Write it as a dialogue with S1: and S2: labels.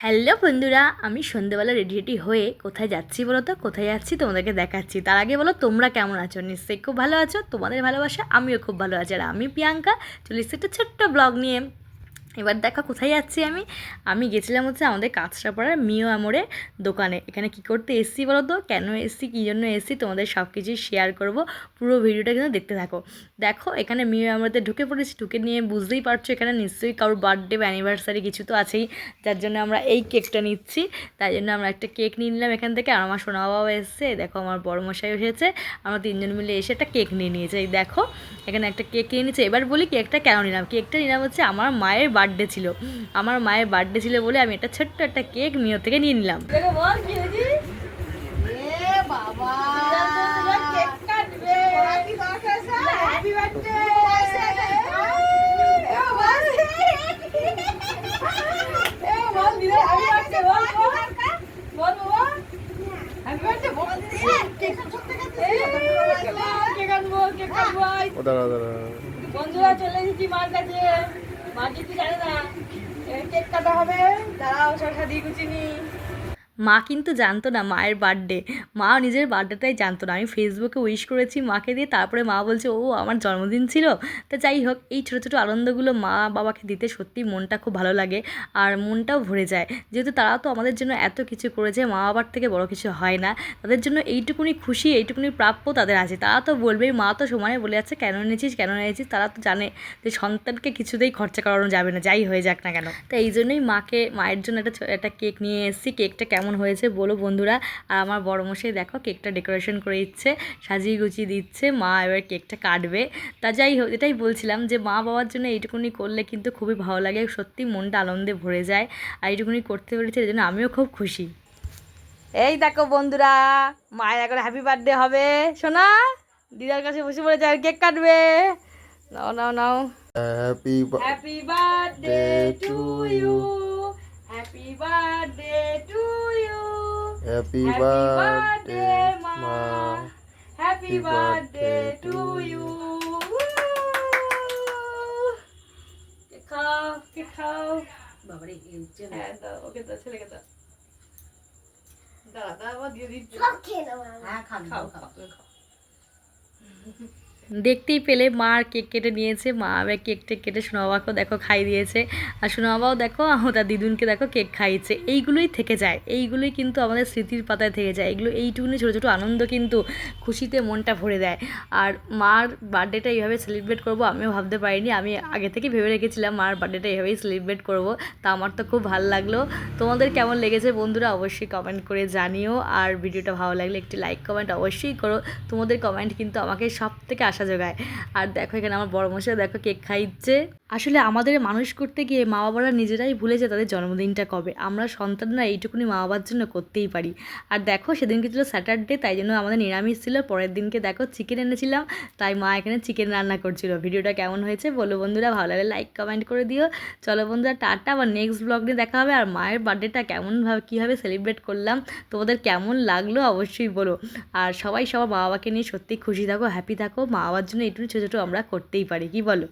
S1: Hello বন্ধুরা, আমি সন্ধ্যেবেলা রেডি হয়ে কোথায় যাচ্ছি বলো তো? কোথায় যাচ্ছি তোমাদেরকে দেখাচ্ছি। তার আগে বলো তোমরা কেমন আছো? নিশ্চয়ই খুব ভালো আছো। তোমাদের ভালোবাসা আমিও খুব ভালো আছি। আর আমি প্রিয়াঙ্কা চলে এসেছি একটা ছোট্ট ব্লগ নিয়ে। এবার দেখো কোথায় যাচ্ছি আমি গেছিলাম হচ্ছে আমাদের কাঁচরাপাড়ার মিও আমরে দোকানে। এখানে কি করতে এসেছি বলো তো? কেন এসেছি, কী জন্য এসেছি, তোমাদের সব কিছুই শেয়ার করব। পুরো ভিডিওটা কিন্তু দেখতে থাকো। দেখো এখানে মিও আমরেতে ঢুকে পড়েছি। ঢুকে নিয়ে বুঝতেই পারছো এখানে নিশ্চয়ই কারোর বার্থডে বা অ্যানিভার্সারি কিছু তো আছেই, যার জন্য আমরা এই কেকটা নিচ্ছি। তাই জন্য আমরা একটা কেক নিয়ে নিলাম এখান থেকে। আর আমার সোনা বাবা এসেছে, দেখো আমার বড় মশাই এসেছে, আমরা তিনজন মিলে এসে একটা কেক নিয়ে নিয়েছি। এই দেখো এখানে একটা কেক নিয়ে নিয়েছে। এবার বলি কেকটা কেন নিলাম। কেকটা নিলাম হচ্ছে আমার মায়ের বার্থডে ছিল। আমার মায়ের বার্থডে ছিল বলে আমি একটা ছোট্ট একটা কেক মিও থেকে নিয়ে নিলাম।
S2: বন্ধুরা চলে এসেছি মার কাছে। মা কিছু জানে না, কেক কাটা হবে। দাঁড়াও, শসা দিয়ে কুচিনি।
S1: মা কিন্তু জানতো না মায়ের বার্থডে। মা নিজের বার্থডেটাই জানতো না। আমি ফেসবুকে উইশ করেছি মাকে দিয়ে, তারপরে মা বলছে ও আমার জন্মদিন ছিল। তো যাই হোক, এই ছোটো ছোটো আনন্দগুলো মা বাবাকে দিতে সত্যি মনটা খুব ভালো লাগে আর মনটাও ভরে যায়। যেহেতু তারা তো আমাদের জন্য এত কিছু করেছে, মা বাবার থেকে বড় কিছু হয় না। তাদের জন্য এইটুকুনি খুশি, এইটুকুনি প্রাপ্য তাদের আছে। তারা তো বলবেই, মা তো সময় বলে যাচ্ছে কেন এনেছিস কেন এনেছিস। তারা তো জানে যে সন্তানকে কিছুতেই খরচা করানো যাবে না, যাই হয়ে যাক না কেন। তো এই জন্যই মায়ের জন্য একটা কেক নিয়ে এসেছি। কেকটা কেমন হয়েছে বলো বন্ধুরা। আর আমার বড় মশাই দেখো কেকটা ডেকোরেশন করে দিচ্ছে, সাজিয়ে গুছিয়ে দিচ্ছে। মা এবার কেকটা কাটবে। তা যাই হোক, এটাই বলছিলাম যে মা বাবার জন্য এইটুকুনি করলে কিন্তু খুবই ভালো লাগে, সত্যি মনটা আনন্দে ভরে যায়। আর এইটুকুনি করতে পেরেছে, এই জন্য আমিও খুব খুশি। এই দেখো বন্ধুরা, মায়ের এখন হ্যাপি বার্থডে হবে। শোনা দিদার কাছে বসে পড়েছে আর কেক কাটবে। নাও নাও নাও। Happy birthday to you, happy birthday to you,
S3: happy
S1: happy birthday মা, happy birthday to you. Cake খাও, কেক খাও। বাবারে হ্যাঁ দাও, ওকে দাও, ছেলেকে দাও। দাঁড়া দাঁড়া, দিয়ে দিচ্ছি। হ্যাঁ খাও খাও খাও। দেখতেই পেলে মা আর কেক কেটে নিয়েছে। মা আবার কেকটা কেটে সোনা বাবাকেও দেখো খাই দিয়েছে। আর সোনা বাবাও দেখো তার দিদুনকে দেখো কেক খাইয়েছে। এইগুলোই থেকে যায়, এইগুলোই কিন্তু আমাদের স্মৃতির পাতায় থেকে যায়। এগুলো এইটুকুনি ছোটো ছোটো আনন্দ কিন্তু খুশিতে মনটা ভরে দেয়। আর মার বার্থডেটা এইভাবে সেলিব্রেট করবো আমিও ভাবতে পারিনি। আমি আগে থেকে ভেবে রেখেছিলাম মার বার্থডেটা এইভাবেই সেলিব্রেট করব। তা আমার তো খুব ভালো লাগলো। তোমাদের কেমন লেগেছে বন্ধুরা অবশ্যই কমেন্ট করে জানিও। আর ভিডিওটা ভালো লাগলে একটি লাইক কমেন্ট অবশ্যই করো। তোমাদের কমেন্ট কিন্তু আমাকে সব থেকে আশা যোগায়। আর দেখো এখানে আমার বড় মশাই দেখো কেক খাইচ্ছে। আসলে আমাদের মানুষ করতে গিয়ে মা বাবারা নিজেরাই ভুলে যায় তাদের জন্মদিনটা কবে। আমরা সন্তানরা এইটুকুনি মা বাবার জন্য করতেই পারি। আর দেখো সেদিনকে ছিল স্যাটারডে, তাই জন্য আমাদের নিরামিষ ছিল। পরের দিনকে দেখো চিকেন এনেছিলাম, তাই মা এখানে চিকেন রান্না করছিল। ভিডিওটা কেমন হয়েছে বলো বন্ধুরা, ভালো লাগলে লাইক কমেন্ট করে দিও। চলো বন্ধুরা টাটা, আবার নেক্সট ব্লগ নিয়ে দেখা হবে। আর মায়ের বার্থডেটা কীভাবে সেলিব্রেট করলাম, তোমাদের কেমন লাগলো অবশ্যই বলো। আর সবাই সবার মা বাবাকে নিয়ে সত্যিই খুশি থাকো, হ্যাপি থাকো। মা বাবার জন্য একটু ছোটো ছোটো আমরা করতেই পারি, কি বলো?